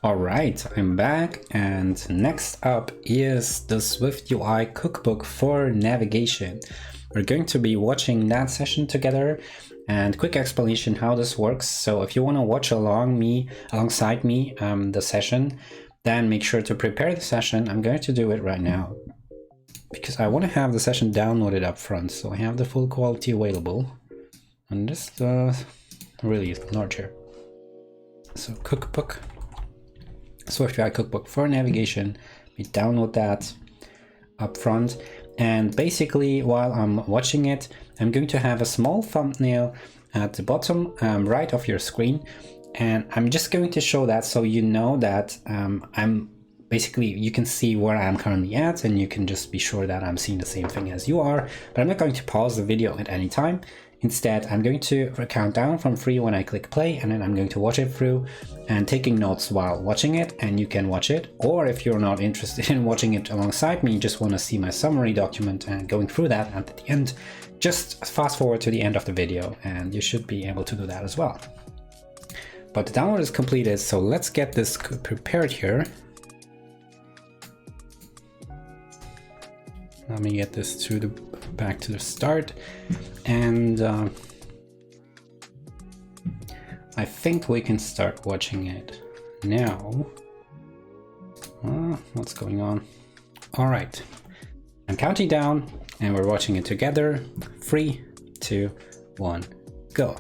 All right, I'm back, and next up is the SwiftUI cookbook for navigation. We're going to be watching that session together, and quick explanation how this works. So if you want to watch alongside me the session, then make sure to prepare the session. I'm going to do it right now because I want to have the session downloaded up front, so I have the full quality available. And this really large here. So cookbook, SwiftUI cookbook for navigation. We download that up front, and basically while I'm watching it, I'm going to have a small thumbnail at the bottom right of your screen, and I'm just going to show that so you know that I'm basically, you can see where I'm currently at, and you can just be sure that I'm seeing the same thing as you are. But I'm not going to pause the video at any time. Instead, I'm going to count down from 3 when I click play, and then I'm going to watch it through and taking notes while watching it, and you can watch it. Or if you're not interested in watching it alongside me, you just want to see my summary document and going through that, and at the end, just fast forward to the end of the video, and you should be able to do that as well. But the download is completed, so let's get this prepared here. Let me get this back to the start, and I think we can start watching it now. What's going on? All right, I'm counting down, and we're watching it together. 3, 2, 1, go.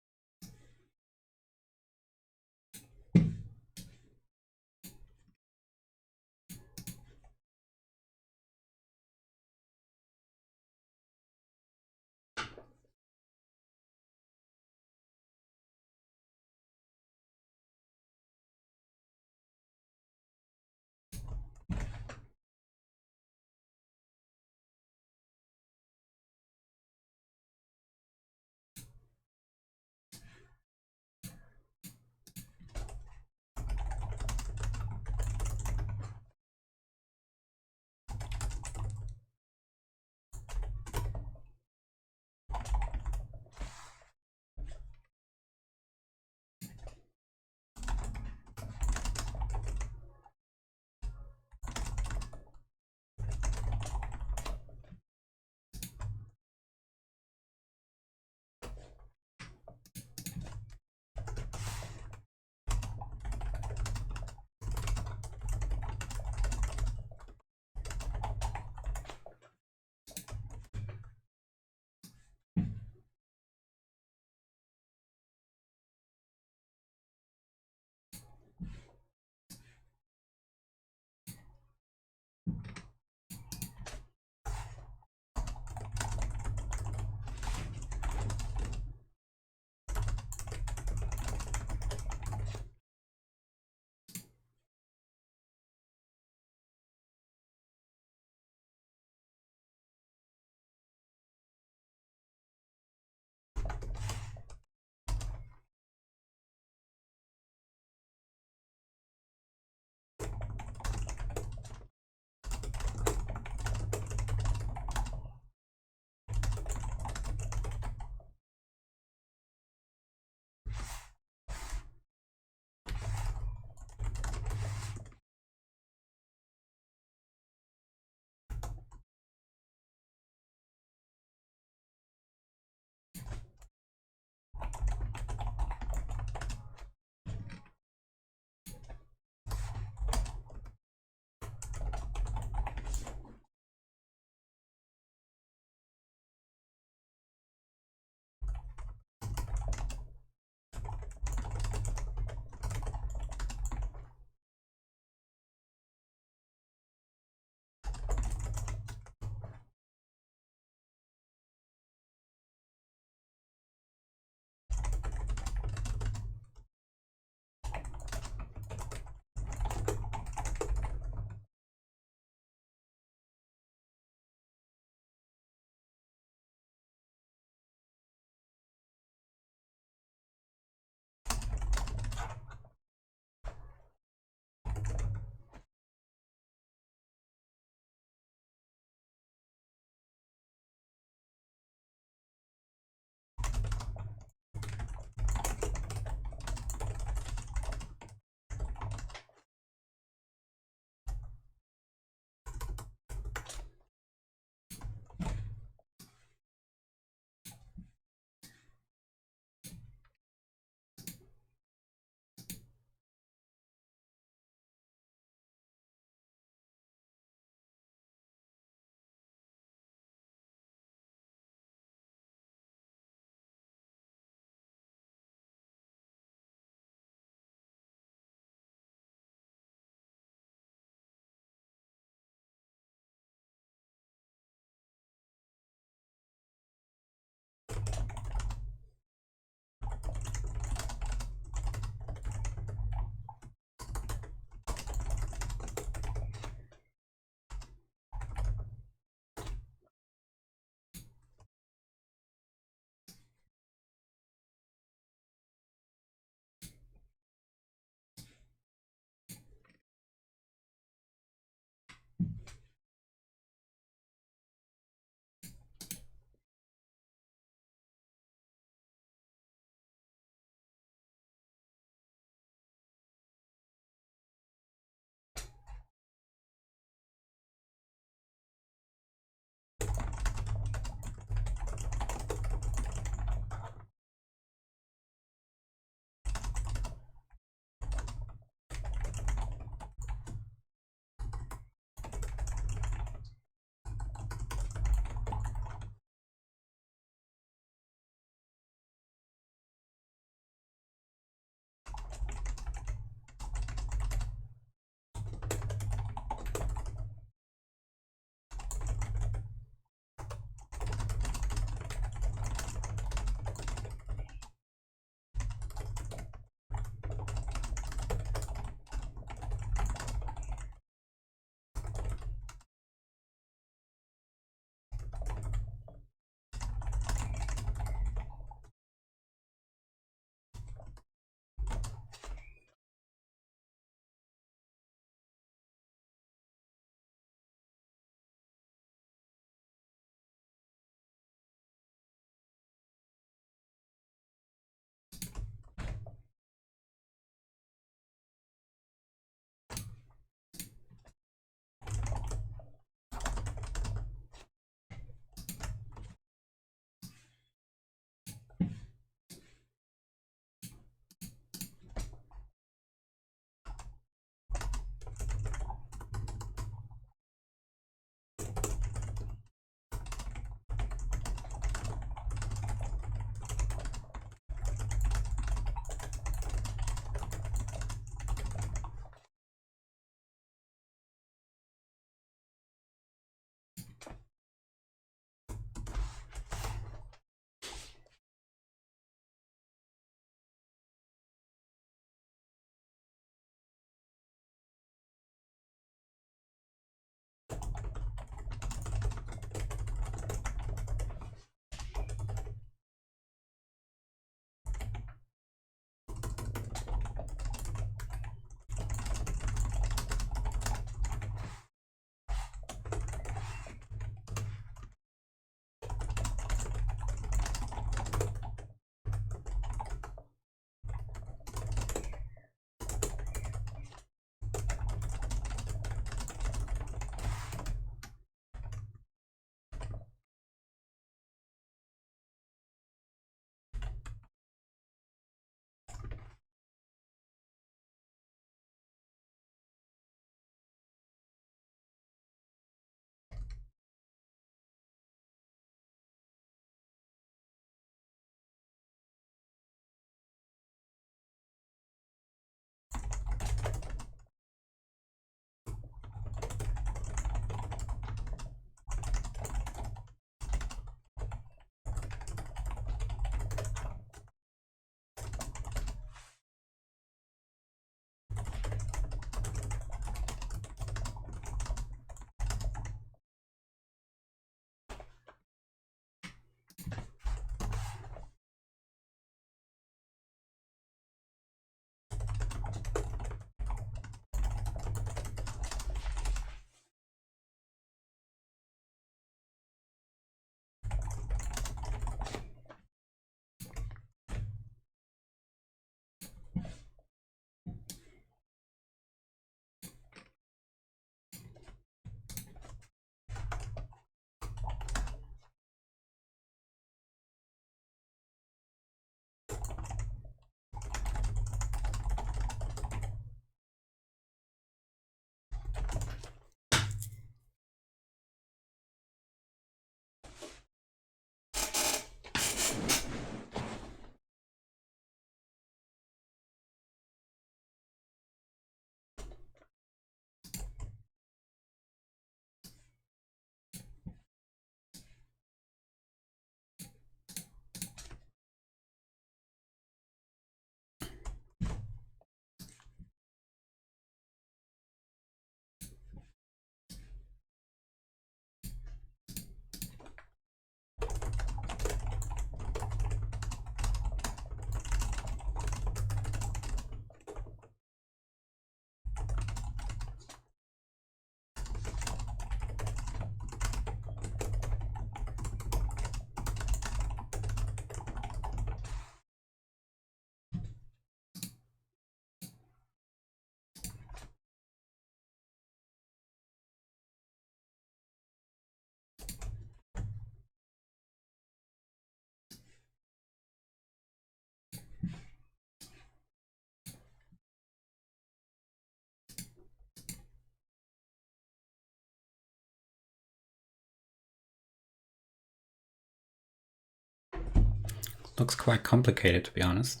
Looks quite complicated, to be honest.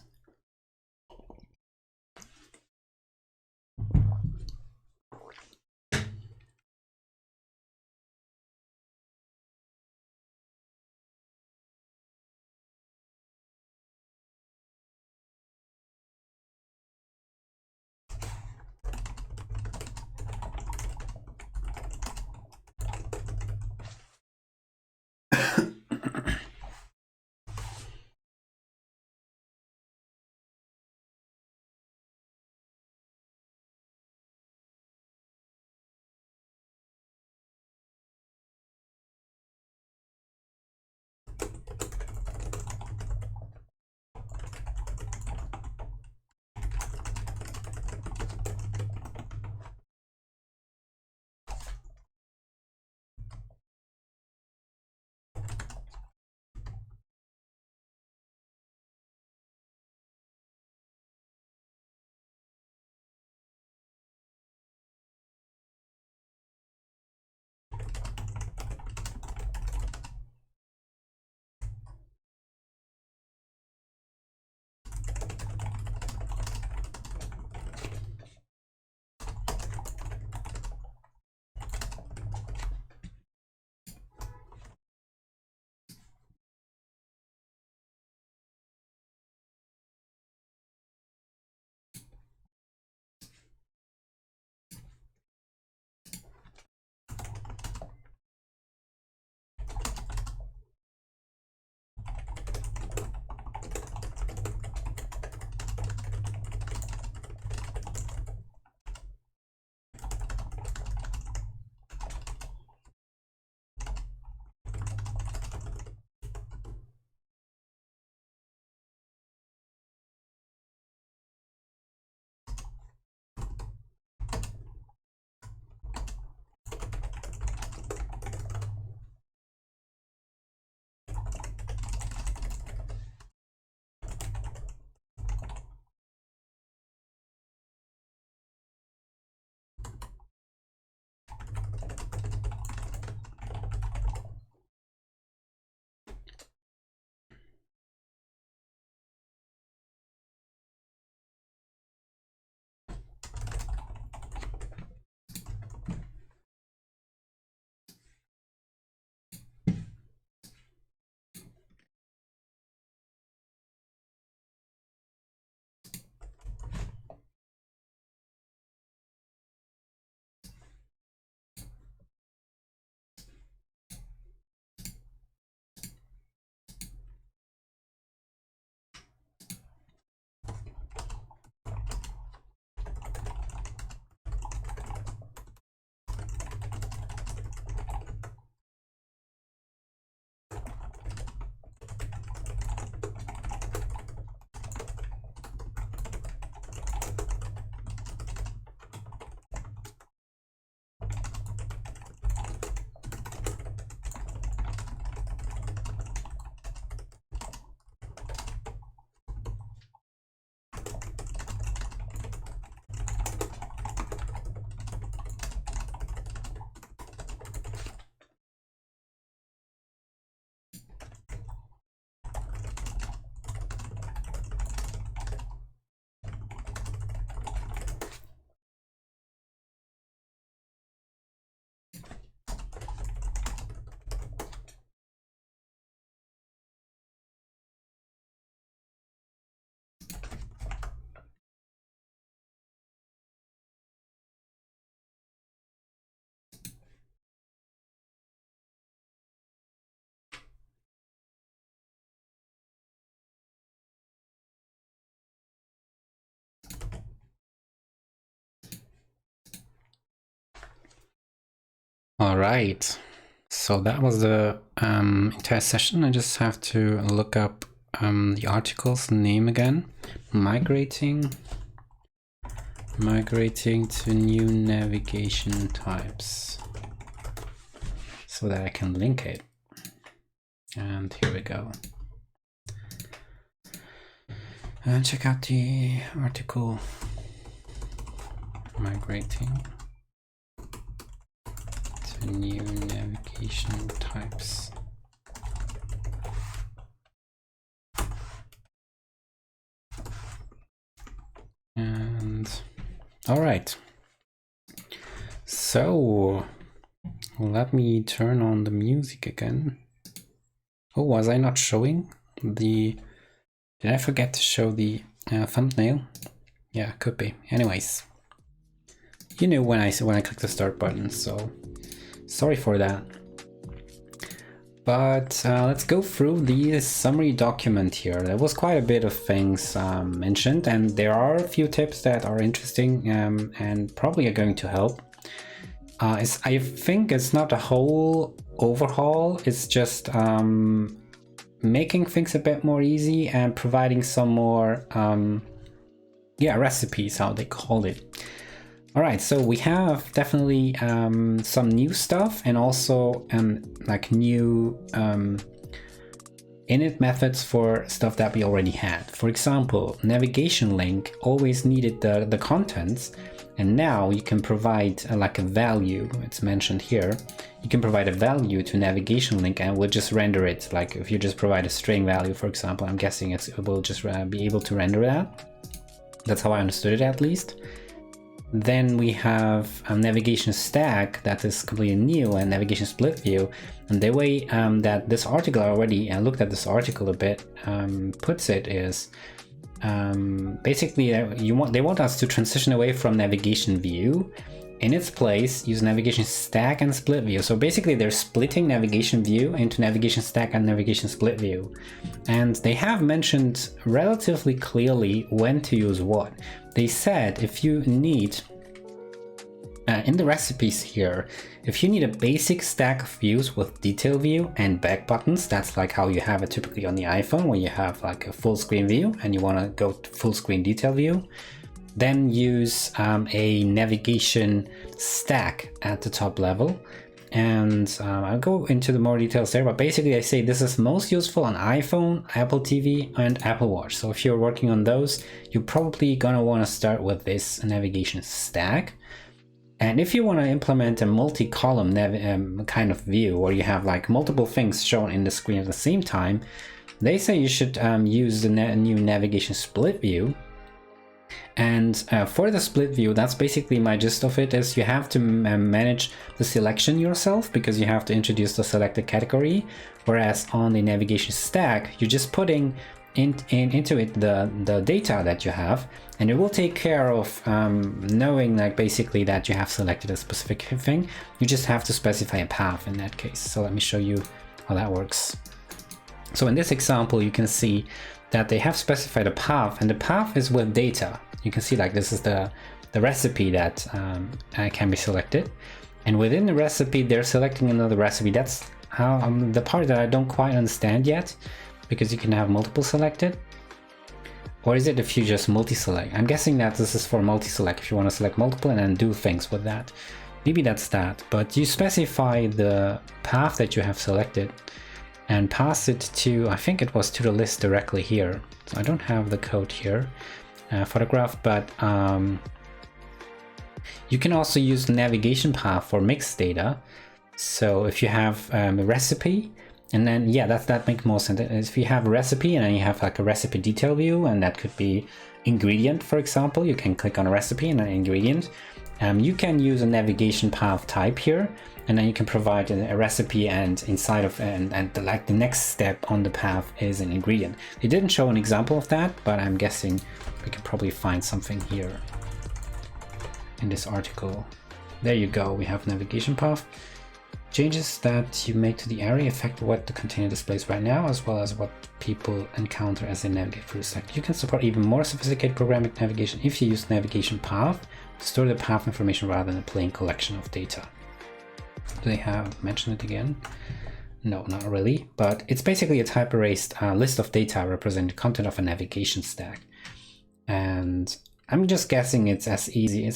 All right, so that was the entire session. I just have to look up the article's name again. Migrating to new navigation types, so that I can link it. And here we go. And check out the article. Migrating to new navigation types. All right. So let me turn on the music again. Oh, was I not showing the... Did I forget to show the thumbnail? Yeah, could be. Anyways, you knew when I clicked the start button, so sorry for that. But let's go through the summary document here. There was quite a bit of things mentioned, and there are a few tips that are interesting and probably are going to help. I think it's not a whole overhaul, it's just making things a bit more easy and providing some more recipes, how they call it. All right, so we have definitely some new stuff and also like new init methods for stuff that we already had. For example, navigation link always needed the contents, and now you can provide like a value. It's mentioned here. You can provide a value to navigation link and we'll just render it. Like if you just provide a string value, for example, I'm guessing it will just be able to render that. That's how I understood it, at least. Then we have a navigation stack that is completely new, and navigation split view. And the way that this article already, I looked at this article a bit, puts it is basically they want us to transition away from navigation view. In its place, use navigation stack and split view. So basically they're splitting navigation view into navigation stack and navigation split view. And they have mentioned relatively clearly when to use what. They said if you need, in the recipes here, if you need a basic stack of views with detail view and back buttons, that's like how you have it typically on the iPhone, where you have like a full screen view and you want to go to full screen detail view, then use a navigation stack at the top level. And I'll go into the more details there, but basically I say this is most useful on iPhone, Apple TV, and Apple Watch. So if you're working on those, you're probably gonna want to start with this navigation stack. And if you want to implement a multi-column kind of view, where you have like multiple things shown in the screen at the same time, they say you should use the new navigation split view. And for the split view, that's basically my gist of it, is you have to manage the selection yourself, because you have to introduce the selected category, whereas on the navigation stack, you're just putting into it the data that you have, and it will take care of knowing like basically that you have selected a specific thing. You just have to specify a path in that case. So let me show you how that works. So in this example, you can see that they have specified a path, and the path is with data. You can see like this is the recipe that can be selected, and within the recipe they're selecting another recipe. That's how the part that I don't quite understand yet, because you can have multiple selected. Or is it if you just multi-select? I'm guessing that this is for multi-select, if you want to select multiple and then do things with that. Maybe that's that, but you specify the path that you have selected and pass it to, I think it was to the list directly here. So I don't have the code here, photograph, but you can also use the navigation path for mixed data. So if you have a recipe, and then that makes more sense. If you have a recipe and then you have like a recipe detail view, and that could be ingredient, for example, you can click on a recipe and an ingredient. You can use a navigation path type here, and then you can provide a recipe, and inside of the next step on the path is an ingredient. They didn't show an example of that, but I'm guessing we can probably find something here in this article. There you go, we have navigation path. Changes that you make to the array affect what the container displays right now, as well as what people encounter as they navigate through the stack. You can support even more sophisticated programming navigation if you use navigation path to store the path information rather than a plain collection of data. Do they have mentioned it again? No, not really, but it's basically a type erased list of data representing the content of a navigation stack. And I'm just guessing it's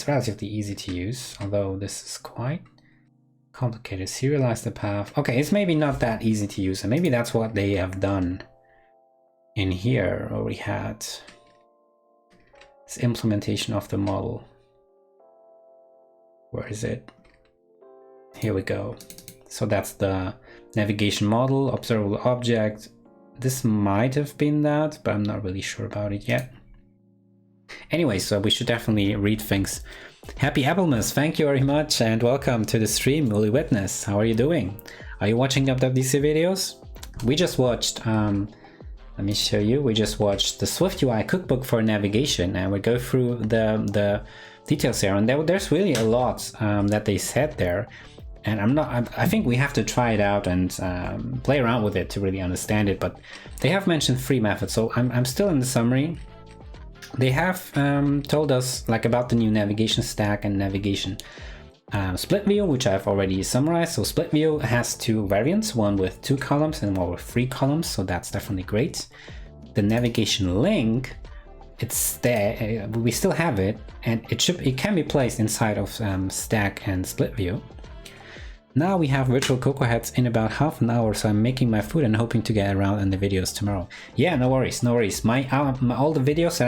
relatively easy to use, although this is quite complicated. Serialize the path. Okay, it's maybe not that easy to use, and maybe that's what they have done in here, where we had this implementation of the model. Where is it? Here we go. So that's the navigation model, observable object. This might have been that, but I'm not really sure about it yet. Anyway, so we should definitely read things. Happy Applemas, thank you very much and welcome to the stream, Uli Witness. How are you doing? Are you watching WWDC videos? We just watched, let me show you, we just watched the SwiftUI cookbook for navigation, and we go through the details here, and there's really a lot that they said there. And I think we have to try it out and play around with it to really understand it, but they have mentioned 3 methods, so I'm still in the summary. They have told us like about the new navigation stack and navigation split view, which I've already summarized. So split view has 2 variants, one with 2 columns and one with 3 columns, so that's definitely great. The navigation link, it's there, we still have it, and it can be placed inside of stack and split view. Now we have virtual cocoa heads in about half an hour, so I'm making my food and hoping to get around in the videos tomorrow. Yeah, no worries, no worries. All the videos,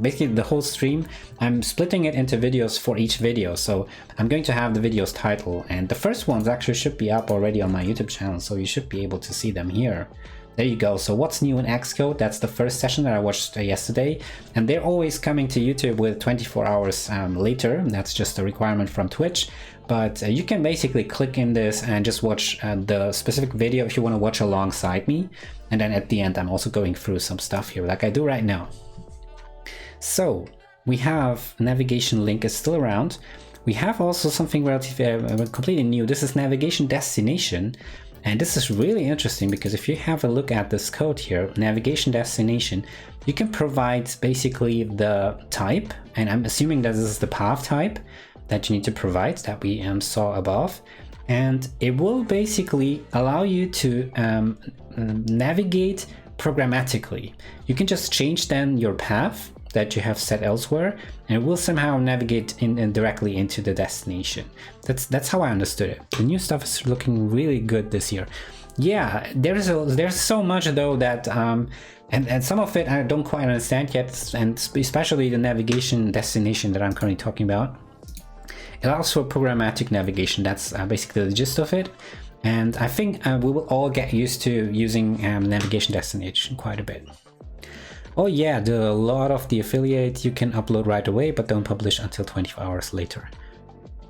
basically the whole stream, I'm splitting it into videos for each video. So I'm going to have the videos title, and the first ones actually should be up already on my YouTube channel, so you should be able to see them here. There you go. So what's new in Xcode? That's the first session that I watched yesterday, and they're always coming to YouTube with 24 hours later. That's just a requirement from Twitch. But you can basically click in this and just watch the specific video if you want to watch alongside me. And then at the end, I'm also going through some stuff here like I do right now. So we have navigation link is still around. We have also something relatively completely new. This is navigation destination. And this is really interesting because if you have a look at this code here, navigation destination, you can provide basically the type, and I'm assuming that this is the path type that you need to provide that we saw above, and it will basically allow you to navigate programmatically. You can just change then your path that you have set elsewhere, and it will somehow navigate directly into the destination. That's how I understood it. The new stuff is looking really good this year. Yeah, there's so much though that and some of it I don't quite understand yet, and especially the navigation destination that I'm currently talking about. It allows for programmatic navigation. That's basically the gist of it. And I think we will all get used to using navigation destination quite a bit. Oh yeah, a lot of the affiliate you can upload right away, but don't publish until 24 hours later.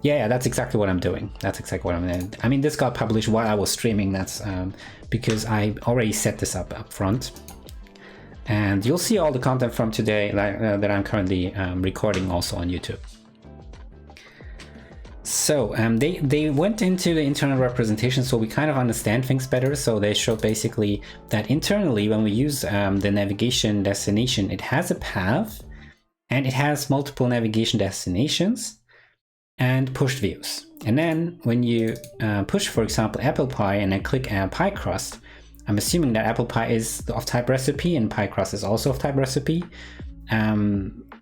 Yeah, that's exactly what I'm doing. That's exactly what I'm doing. I mean, this got published while I was streaming. That's because I already set this up front. And you'll see all the content from today that I'm currently recording also on YouTube. So they went into the internal representation, so we kind of understand things better. So they show basically that internally, when we use the navigation destination, it has a path and it has multiple navigation destinations and pushed views. And then when you push, for example, apple pie, and then click pie crust, I'm assuming that apple pie is of type recipe and pie crust is also of type recipe.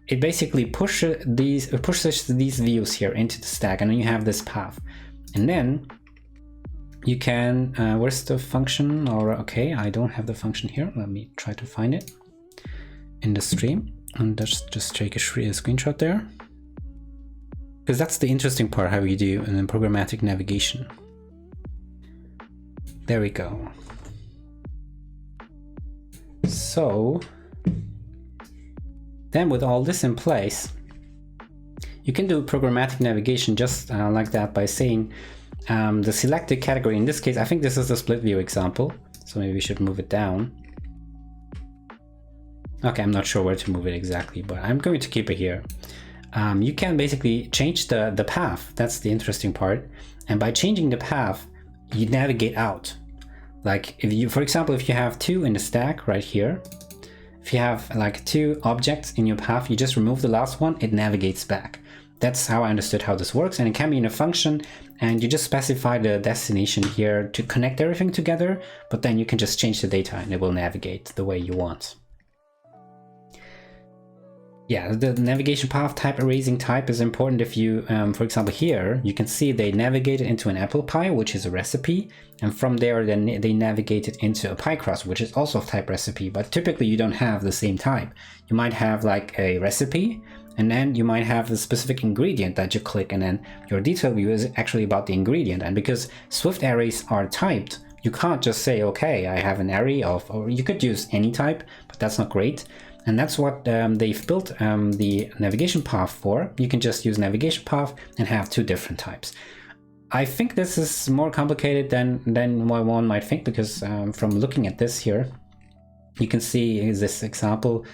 It basically pushes these views here into the stack, and then you have this path. And then you can, where's the function? Or okay, I don't have the function here. Let me try to find it in the stream, and just take a screenshot there, because that's the interesting part, how you do in programmatic navigation. There we go. So then with all this in place, you can do programmatic navigation just like that by saying the selected category. In this case, I think this is the split view example, so maybe we should move it down. Okay, I'm not sure where to move it exactly, but I'm going to keep it here. You can basically change the path. That's the interesting part. And by changing the path, you navigate out. Like if you, for example, if you have 2 in the stack right here, if you have like 2 objects in your path, you just remove the last one, it navigates back. That's how I understood how this works, and it can be in a function, and you just specify the destination here to connect everything together, but then you can just change the data and it will navigate the way you want. Yeah, the navigation path type erasing type is important. If you, for example, here, you can see they navigated into an apple pie, which is a recipe. And from there, then they navigated into a pie crust, which is also of type recipe. But typically you don't have the same type. You might have like a recipe, and then you might have the specific ingredient that you click, and then your detail view is actually about the ingredient. And because Swift arrays are typed, you can't just say, okay, I have an array of, or you could use any type, but that's not great. And that's what they've built the navigation path for. You can just use navigation path and have two different types. I think this is more complicated than what one might think, because from looking at this here, you can see this example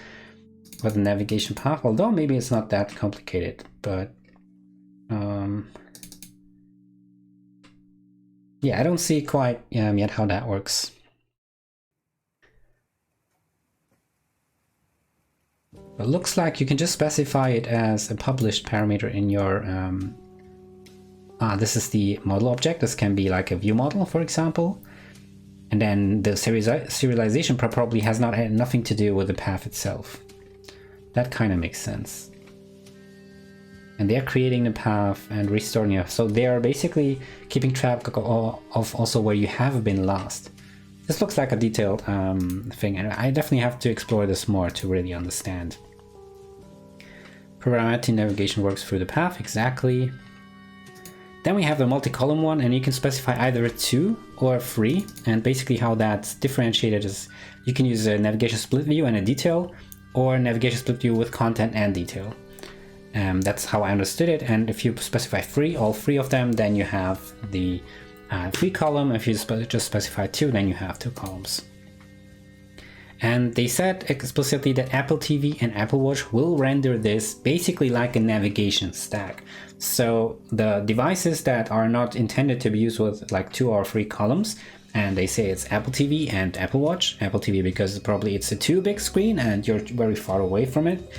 with the navigation path, although maybe it's not that complicated, but yeah, I don't see quite yet how that works. It looks like you can just specify it as a published parameter in your this is the model object. This can be like a view model, for example. And then the serialization probably has nothing to do with the path itself. That kind of makes sense. And they're creating the path and restoring it. So they are basically keeping track of also where you have been last. This looks like a detailed thing, and I definitely have to explore this more to really understand. Programmatic navigation works through the path, exactly. Then we have the multi-column one, and you can specify either a 2 or a 3. And basically how that's differentiated is you can use a navigation split view and a detail, or navigation split view with content and detail. That's how I understood it. And if you specify 3, all 3 of them, then you have the 3 column. If you just specify 2, then you have 2 columns. And they said explicitly that Apple TV and Apple Watch will render this basically like a navigation stack. So the devices that are not intended to be used with like 2 or 3 columns, and they say it's Apple TV and Apple Watch. Apple TV because probably it's a too big screen and you're very far away from it.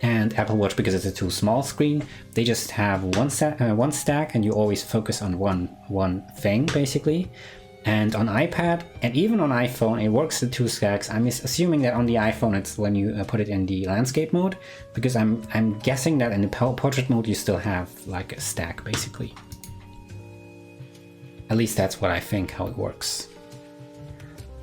And Apple Watch because it's a too small screen. They just have one stack, and you always focus on one thing basically. And on iPad and even on iPhone, it works the 2 stacks. I'm assuming that on the iPhone it's when you put it in the landscape mode, because I'm guessing that in the portrait mode you still have like a stack basically. At least that's what I think how it works.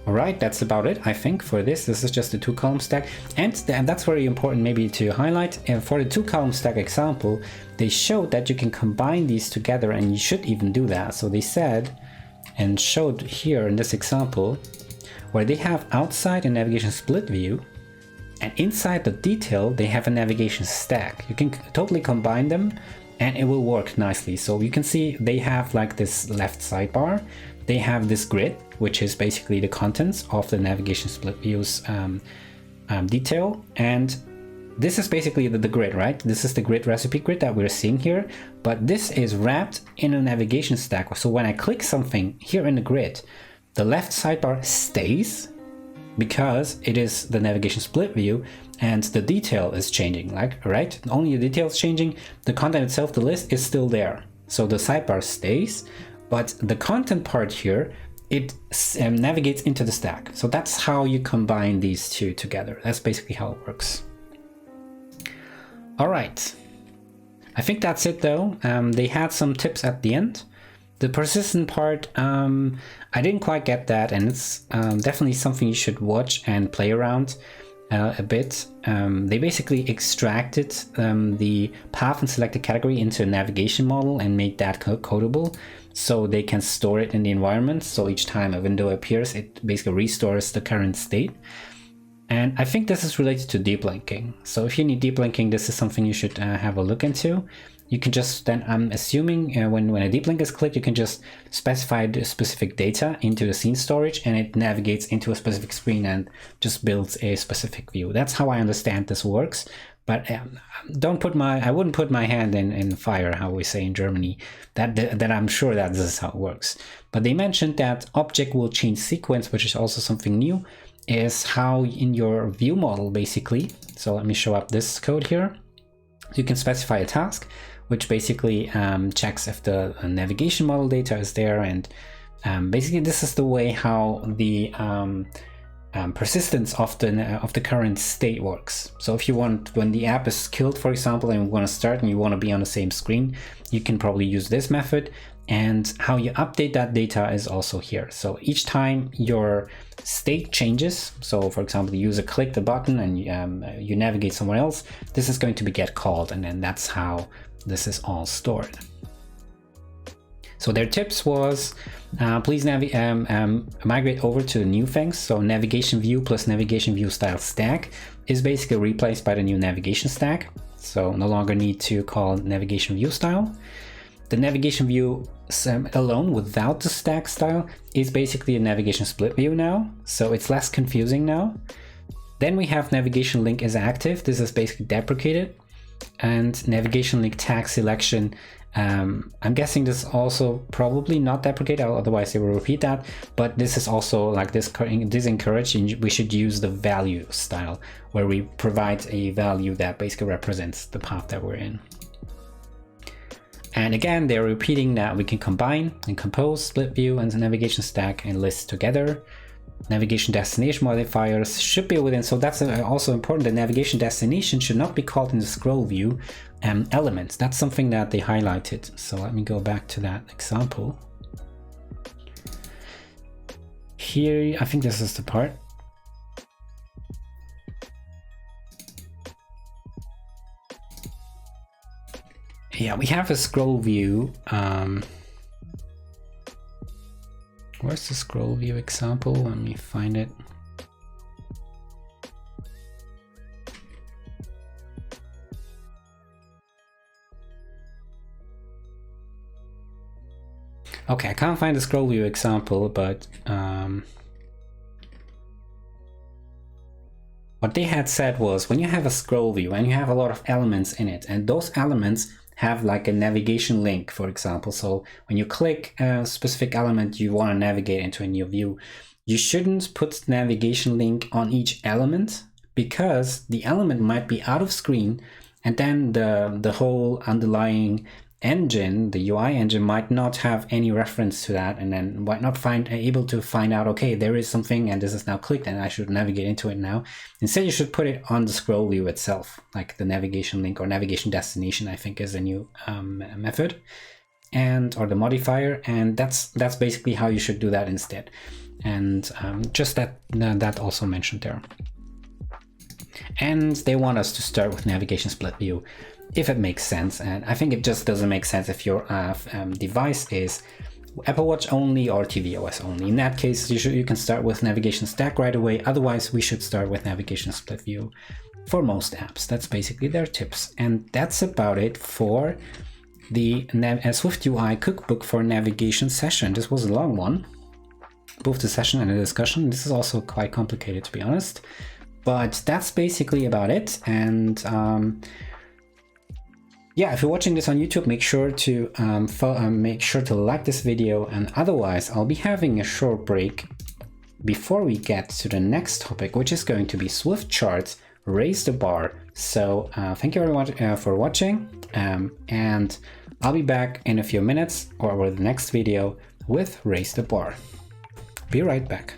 Alright, that's about it, I think, for this. This is just a 2-column stack. And that's very important maybe to highlight. For the 2-column stack example, they showed that you can combine these together, and you should even do that. So they said, and showed here in this example, where they have outside a navigation split view, and inside the detail, they have a navigation stack. You can totally combine them, and it will work nicely. So you can see they have like this left sidebar. They have this grid, which is basically the contents of the navigation split views detail. And this is basically the grid, right? This is the grid recipe grid that we're seeing here, but this is wrapped in a navigation stack. So when I click something here in the grid, the left sidebar stays because it is the navigation split view, and the detail is changing, like, right? Only the detail is changing. The content itself, the list, is still there. So the sidebar stays, but the content part here, it navigates into the stack. So that's how you combine these two together. That's basically how it works. All right. I think that's it though. They had some tips at the end. The persistent part, I didn't quite get that, and it's definitely something you should watch and play around a bit. They basically extracted the path and selected category into a navigation model and made that codable, so they can store it in the environment. So each time a window appears, it basically restores the current state. And I think this is related to deep linking. So if you need deep linking, this is something you should have a look into. You can just then, I'm assuming when a deep link is clicked, you can just specify the specific data into the scene storage, and it navigates into a specific screen and just builds a specific view. That's how I understand this works. But I wouldn't put my hand in fire, how we say in Germany, that I'm sure that this is how it works. But they mentioned that object will change sequence, which is also something new, is how in your view model basically. So let me show up this code here. You can specify a task, which basically checks if the navigation model data is there, and basically this is the way how the persistence of the current state works. So if you want, when the app is killed, for example, and you want to start and you want to be on the same screen, you can probably use this method. And how you update that data is also here. So each time your state changes, so for example, the user clicked the button and you navigate somewhere else, this is going to get called, and then that's how this is all stored. So their tips was, please migrate over to new things. So navigation view plus navigation view style stack is basically replaced by the new navigation stack. So no longer need to call navigation view style. The navigation view alone without the stack style is basically a navigation split view now. So it's less confusing now. Then we have navigation link is active. This is basically deprecated. And navigation link tag selection, I'm guessing this also probably not deprecated, otherwise they will repeat that. But this is also like this encouraged. We should use the value style, where we provide a value that basically represents the path that we're in. And again, they're repeating that we can combine and compose split view and the navigation stack and list together. Navigation destination modifiers should be within, so that's also important. The navigation destination should not be called in the scroll view elements. That's something that they highlighted. So let me go back to that example. Here, I think this is the part. Yeah, we have a scroll view. Where's the scroll view example? Let me find it. Okay, I can't find the scroll view example, but what they had said was when you have a scroll view and you have a lot of elements in it, and those elements have like a navigation link, for example. So when you click a specific element you want to navigate into a new view, you shouldn't put the navigation link on each element, because the element might be out of screen, and then the whole underlying engine, the UI engine, might not have any reference to that, and then might not able to find out, okay, there is something and this is now clicked and I should navigate into it now. Instead, you should put it on the scroll view itself, like the navigation link or navigation destination, I think is a new method, or the modifier, and that's basically how you should do that instead. And just that also mentioned there. And they want us to start with navigation split view, if it makes sense. And I think it just doesn't make sense if your device is Apple Watch only or tvOS only. In that case, you can start with navigation stack right away. Otherwise, we should start with navigation split view for most apps. That's basically their tips. And that's about it for the SwiftUI cookbook for navigation session. This was a long one, both the session and the discussion. This is also quite complicated, to be honest. But that's basically about it. And yeah, if you're watching this on YouTube, make sure to like this video, and otherwise I'll be having a short break before we get to the next topic, which is going to be Swift charts, raise the bar. So thank you very much for watching, and I'll be back in a few minutes or with the next video with raise the bar. Be right back.